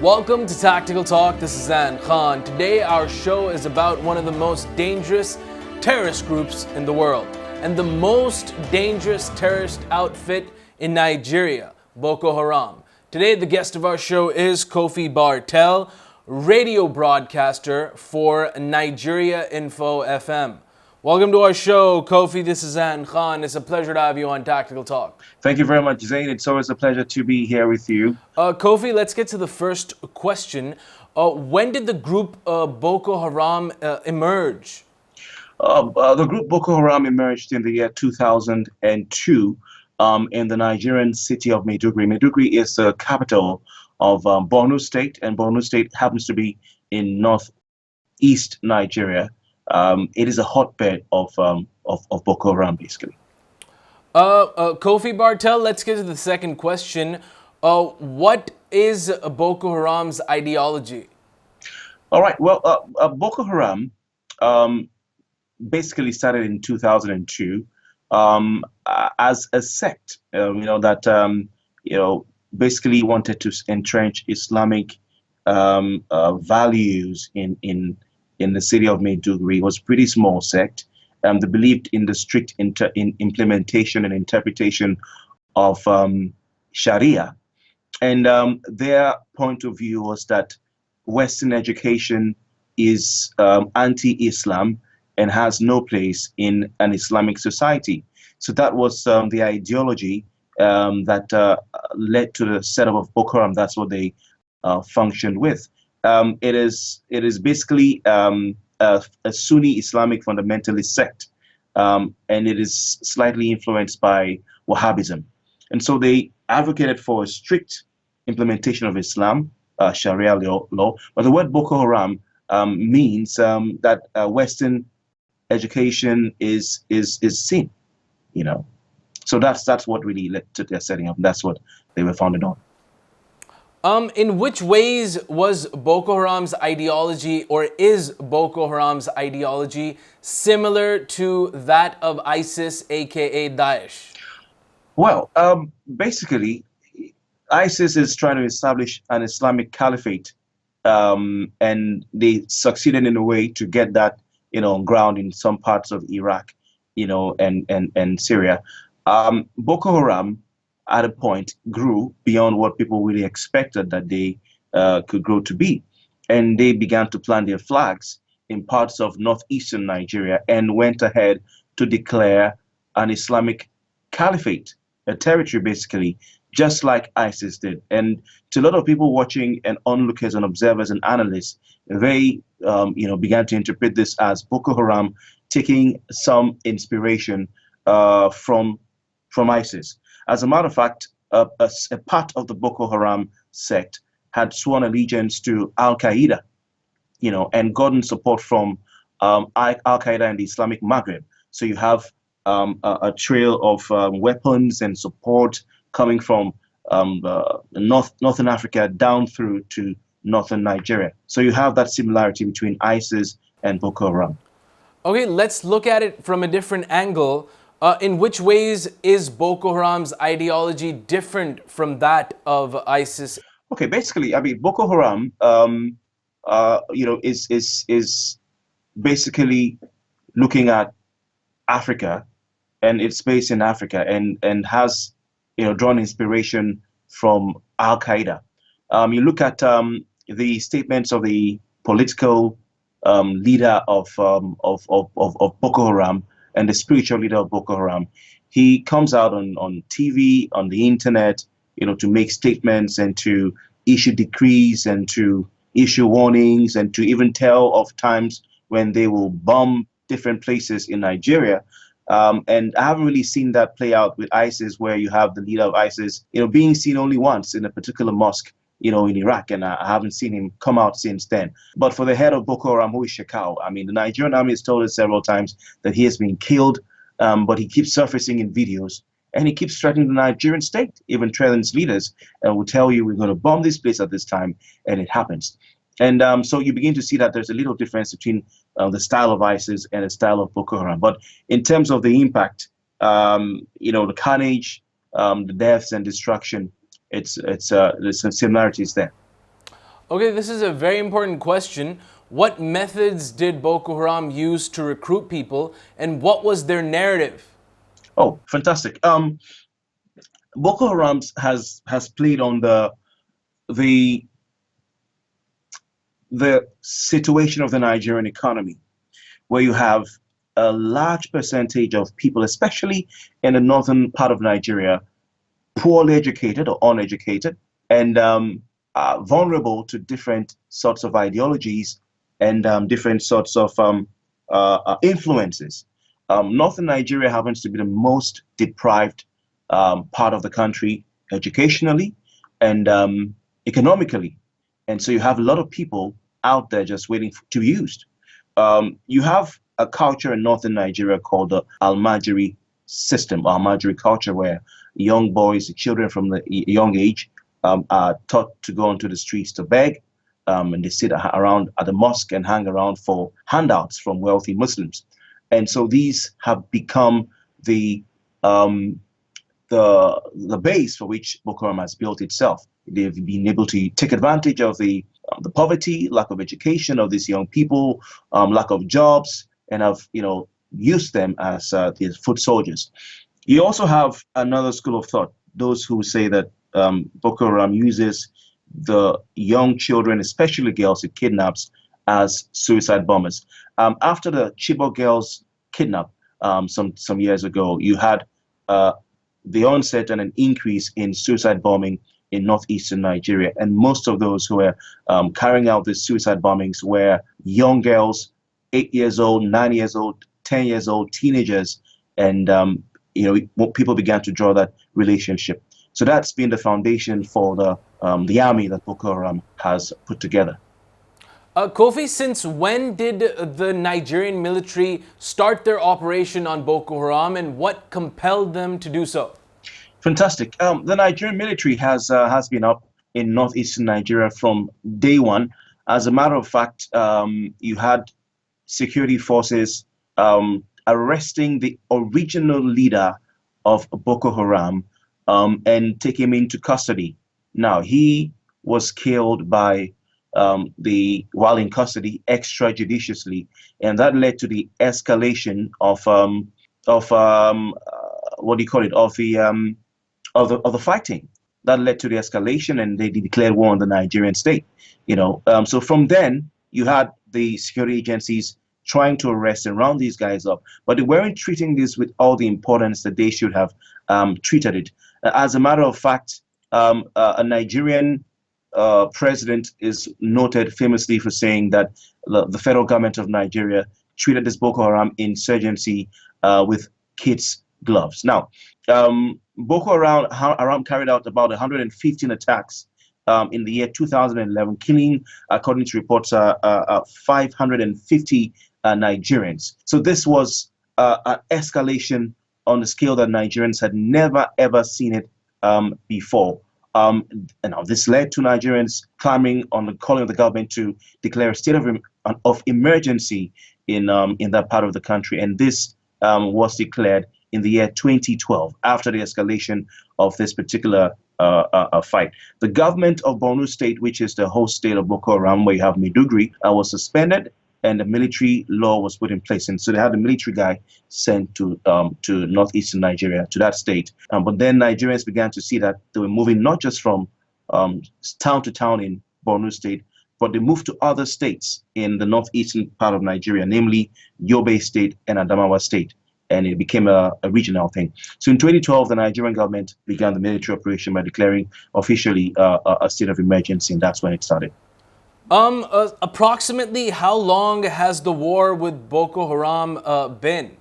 Welcome to Tactical Talk. This is Zain. Today our show is about one of the most dangerous terrorist groups in the world and the most dangerous terrorist outfit in Nigeria, Boko Haram. Today the guest of our show is Kofi Bartels, radio broadcaster for Nigeria Info FM. Welcome to our show, Kofi. This is Zain Khan. It's a pleasure to have you on Tactical Talk. Thank you very much, Zain. It's always a pleasure to be here with you. Kofi, let's get to the first question. When did the group Boko Haram emerge? The group Boko Haram emerged in the year 2002 in the Nigerian city of Maiduguri. Maiduguri is the capital of Borno State, and Borno State happens to be in northeast Nigeria. It is a hotbed of Boko Haram, basically. Kofi Bartels, let's get to the second question. What is Boko Haram's ideology? All right. Well, Boko Haram basically started in 2002 as a sect, that basically wanted to entrench Islamic values in the city of Maiduguri. It was a pretty small sect. They believed in the strict implementation and interpretation of Sharia. And their point of view was that Western education is anti-Islam and has no place in an Islamic society. So that was the ideology that led to the setup of Boko Haram. That's what they functioned with. It is basically a Sunni Islamic fundamentalist sect, and it is slightly influenced by Wahhabism. And so they advocated for a strict implementation of Islam, Sharia law. But the word Boko Haram means that Western education is sin, So that's what really led to their setting up. That's what they were founded on. In which ways was Boko Haram's ideology, or is Boko Haram's ideology, similar to that of ISIS, aka Daesh? Well, basically, ISIS is trying to establish an Islamic caliphate, and they succeeded in a way to get that, on ground in some parts of Iraq, and Syria. Boko Haram, at a point, grew beyond what people really expected that they could grow to be. And they began to plant their flags in parts of northeastern Nigeria and went ahead to declare an Islamic caliphate, a territory basically, just like ISIS did. And to a lot of people watching and onlookers and observers and analysts, they began to interpret this as Boko Haram taking some inspiration from ISIS. As a matter of fact, a part of the Boko Haram sect had sworn allegiance to Al Qaeda, and gotten support from Al Qaeda and the Islamic Maghreb. So you have a trail of weapons and support coming from northern Africa down through to northern Nigeria. So you have that similarity between ISIS and Boko Haram. Okay, let's look at it from a different angle. In which ways is Boko Haram's ideology different from that of ISIS? Okay, basically, Boko Haram, is basically looking at Africa, and it's based in Africa, and has, drawn inspiration from Al Qaeda. You look at the statements of the political leader of Boko Haram, and the spiritual leader of Boko Haram. He comes out on TV, on the internet, to make statements and to issue decrees and to issue warnings and to even tell of times when they will bomb different places in Nigeria. And I haven't really seen that play out with ISIS, where you have the leader of ISIS, being seen only once in a particular mosque, in Iraq, and I haven't seen him come out since then. But for the head of Boko Haram, who is Shekau, the Nigerian army has told us several times that he has been killed, but he keeps surfacing in videos, and he keeps threatening the Nigerian state, even threatens leaders, and will tell you we're going to bomb this place at this time, and it happens. And so you begin to see that there's a little difference between the style of ISIS and the style of Boko Haram. But in terms of the impact, the carnage, the deaths and destruction, there's some similarities there. Okay, this is a very important question. What methods did Boko Haram use to recruit people, and what was their narrative? Oh, fantastic. Boko Haram has played on the the situation of the Nigerian economy, where you have a large percentage of people, especially in the northern part of Nigeria, poorly educated or uneducated, and vulnerable to different sorts of ideologies and different sorts of influences. Northern Nigeria happens to be the most deprived part of the country educationally and economically. And so you have a lot of people out there just waiting to be used. You have a culture in northern Nigeria called the Almajiri system, Almajiri culture, where young boys, children from the young age, are taught to go onto the streets to beg, and they sit around at the mosque and hang around for handouts from wealthy Muslims. And so these have become um, the base for which Boko Haram has built itself. They've been able to take advantage of the poverty, lack of education of these young people, lack of jobs, and have used them as these foot soldiers. You also have another school of thought, those who say that Boko Haram uses the young children, especially girls it kidnaps, as suicide bombers. After the Chibok girls kidnap some years ago, you had the onset and an increase in suicide bombing in northeastern Nigeria. And most of those who were carrying out these suicide bombings were young girls, 8 years old, 9 years old, 10 years old, teenagers. And, people began to draw that relationship. So that's been the foundation for the army that Boko Haram has put together. Kofi, since when did the Nigerian military start their operation on Boko Haram, and what compelled them to do so? Fantastic. The Nigerian military has been up in northeastern Nigeria from day one. As a matter of fact, you had security forces arresting the original leader of Boko Haram and take him into custody. Now, he was killed by while in custody extrajudiciously, and that led to the escalation of what do you call it of the fighting. That led to the escalation, and they declared war on the Nigerian state. So from then you had the security agencies trying to arrest and round these guys up, but they weren't treating this with all the importance that they should have treated it. As a matter of fact, a Nigerian president is noted famously for saying that the federal government of Nigeria treated this Boko Haram insurgency with kids' gloves. Now, Boko Haram carried out about 115 attacks in the year 2011, killing, according to reports, 550 Nigerians. So this was an escalation on a scale that Nigerians had never ever seen it before. And now this led to Nigerians clamoring on the calling of the government to declare a state of emergency in that part of the country, and this was declared in the year 2012 after the escalation of this particular fight. The government of Borno State, which is the host state of Boko Haram, where you have Maiduguri, was suspended, and the military law was put in place. And so they had the military guy sent to northeastern Nigeria, to that state. But then Nigerians began to see that they were moving not just from town to town in Borno State, but they moved to other states in the northeastern part of Nigeria, namely Yobe State and Adamawa State. And it became a regional thing. So in 2012, the Nigerian government began the military operation by declaring officially a state of emergency, and that's when it started. Approximately how long has the war with Boko Haram been?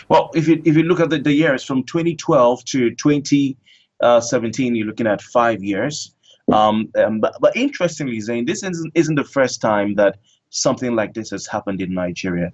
Well, if you look at the years from 2012 to 2017, you're looking at 5 years. But interestingly, Zain, this isn't the first time that something like this has happened in Nigeria.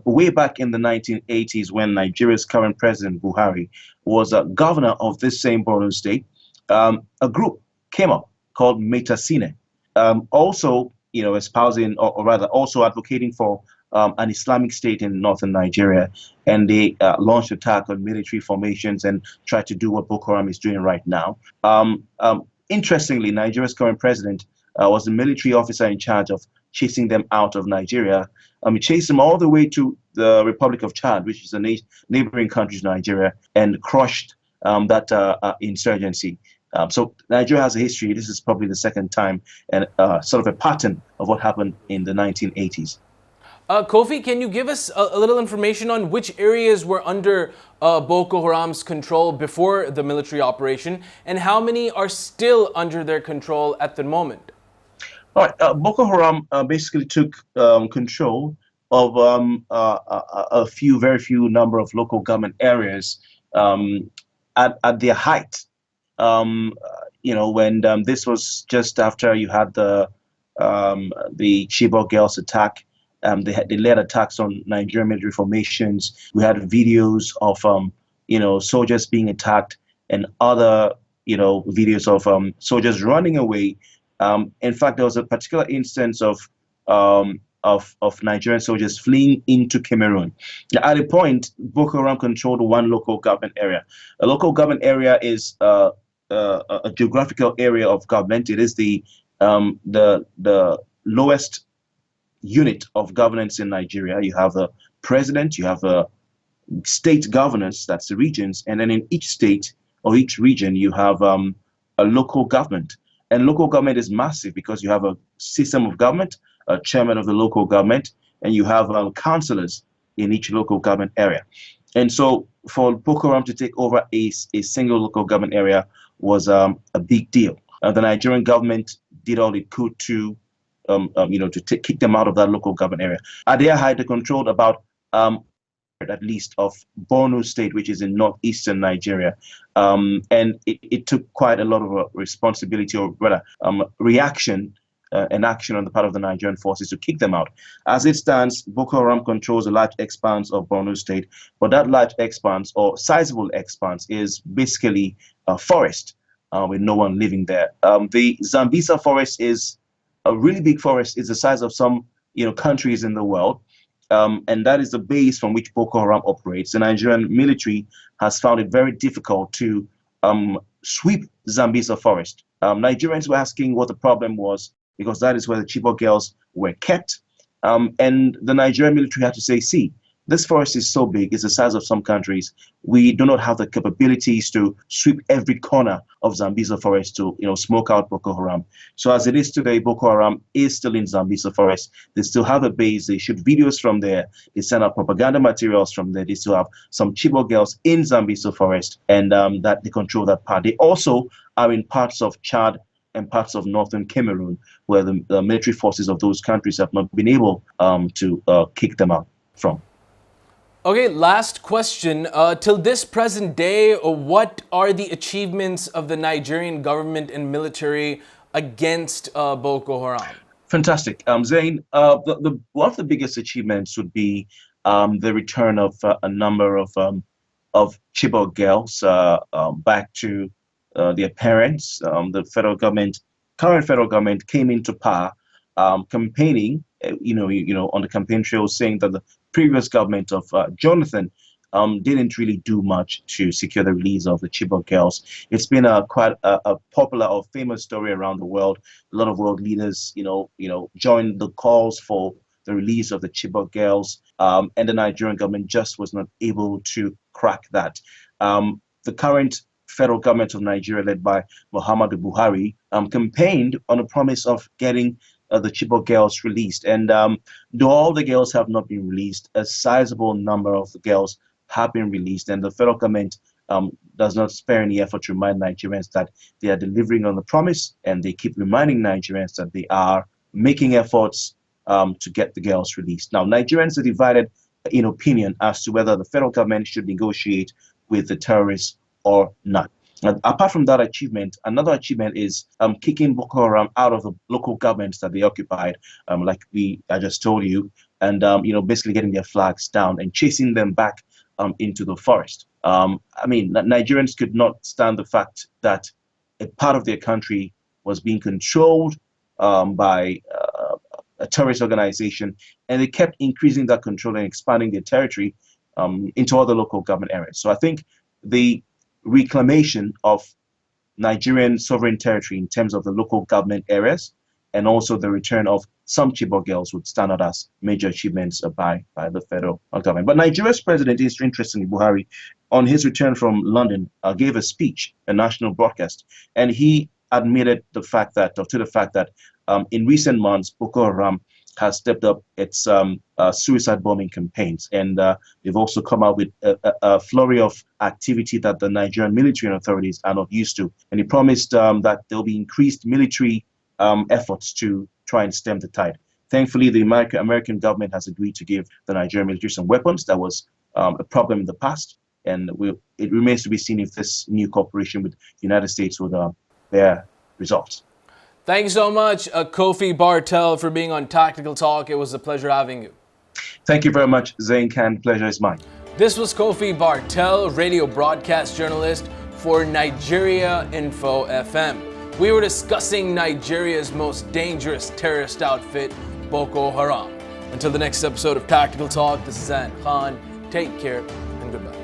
Way back in the 1980s, when Nigeria's current president, Buhari, was a governor of this same Borno state, a group came up called Metasine, also, espousing, or rather also advocating for an Islamic state in northern Nigeria. And they launched attack on military formations and tried to do what Boko Haram is doing right now. Interestingly, Nigeria's current president was the military officer in charge of chasing them out of Nigeria. He chased them all the way to the Republic of Chad, which is a neighboring country to Nigeria, and crushed that insurgency. So Nigeria has a history. This is probably the second time, and sort of a pattern of what happened in the 1980s. Kofi, can you give us a little information on which areas were under Boko Haram's control before the military operation, and how many are still under their control at the moment? All right, Boko Haram basically took control of a very few number of local government areas at their height. When this was just after you had the Chibok girls attack. They led attacks on Nigerian military formations. We had videos of soldiers being attacked and other videos of soldiers running away. In fact, there was a particular instance of Nigerian soldiers fleeing into Cameroon. At a point, Boko Haram controlled one local government area. A local government area is a geographical area of government. It is the lowest unit of governance in Nigeria. You have the president, you have a state governors, that's the regions, and then in each state or each region, you have a local government. And local government is massive because you have a system of government, a chairman of the local government, and you have councillors in each local government area. And so for Boko Haram to take over a single local government area was a big deal. The Nigerian government did all it could to kick them out of that local government area. At their height, they controlled about at least of Borno State, which is in northeastern Nigeria. And it took quite a lot of responsibility, or rather reaction and action on the part of the Nigerian forces to kick them out. As it stands, Boko Haram controls a large expanse of Borno State, but that large expanse or sizable expanse is basically a forest with no one living there. The Zambisa forest is a really big forest. It's the size of some countries in the world. And that is the base from which Boko Haram operates. The Nigerian military has found it very difficult to sweep Zambisa forest. Nigerians were asking what the problem was, because that is where the Chibok girls were kept. And the Nigerian military had to say, see, this forest is so big, it's the size of some countries. We do not have the capabilities to sweep every corner of Zambisa forest to smoke out Boko Haram. So as it is today, Boko Haram is still in Zambisa forest. They still have a base. They shoot videos from there. They send out propaganda materials from there. They still have some Chibok girls in Zambisa forest, and that they control that part. They also are in parts of Chad and parts of northern Cameroon, where the military forces of those countries have not been able to kick them out from. Okay, last question. Till this present day, what are the achievements of the Nigerian government and military against Boko Haram? Fantastic. Zain, one of the biggest achievements would be the return of a number of Chibok girls back to their parents. The current federal government came into power campaigning, on the campaign trail, saying that the previous government of Jonathan didn't really do much to secure the release of the Chibok girls. It's been quite a popular or famous story around the world. A lot of world leaders, joined the calls for the release of the Chibok girls, and the Nigerian government just was not able to crack that. The current federal government of Nigeria, led by Muhammadu Buhari, campaigned on a promise of getting the Chibok girls released. And though all the girls have not been released, a sizable number of the girls have been released. And the federal government does not spare any effort to remind Nigerians that they are delivering on the promise, and they keep reminding Nigerians that they are making efforts to get the girls released. Now, Nigerians are divided in opinion as to whether the federal government should negotiate with the terrorists or not. Apart from that achievement, another achievement is kicking Boko Haram out of the local governments that they occupied, like I just told you, and basically getting their flags down and chasing them back into the forest. Nigerians could not stand the fact that a part of their country was being controlled by a terrorist organization, and they kept increasing that control and expanding their territory into other local government areas. So I think the reclamation of Nigerian sovereign territory in terms of the local government areas and also the return of some Chibok girls would stand out as major achievements by the federal government. But Nigeria's president, is interestingly Buhari, on his return from London, gave a speech, a national broadcast, and he admitted to the fact that in recent months, Boko Haram has stepped up its suicide bombing campaigns, and they've also come out with a flurry of activity that the Nigerian military and authorities are not used to. And he promised that there'll be increased military efforts to try and stem the tide. Thankfully, the American government has agreed to give the Nigerian military some weapons. That was a problem in the past, and it remains to be seen if this new cooperation with the United States would bear results. Thank you so much, Kofi Bartels, for being on Tactical Talk. It was a pleasure having you. Thank you very much, Zain Khan. Pleasure is mine. This was Kofi Bartels, radio broadcast journalist for Nigeria Info FM. We were discussing Nigeria's most dangerous terrorist outfit, Boko Haram. Until the next episode of Tactical Talk, this is Zain Khan. Take care and goodbye.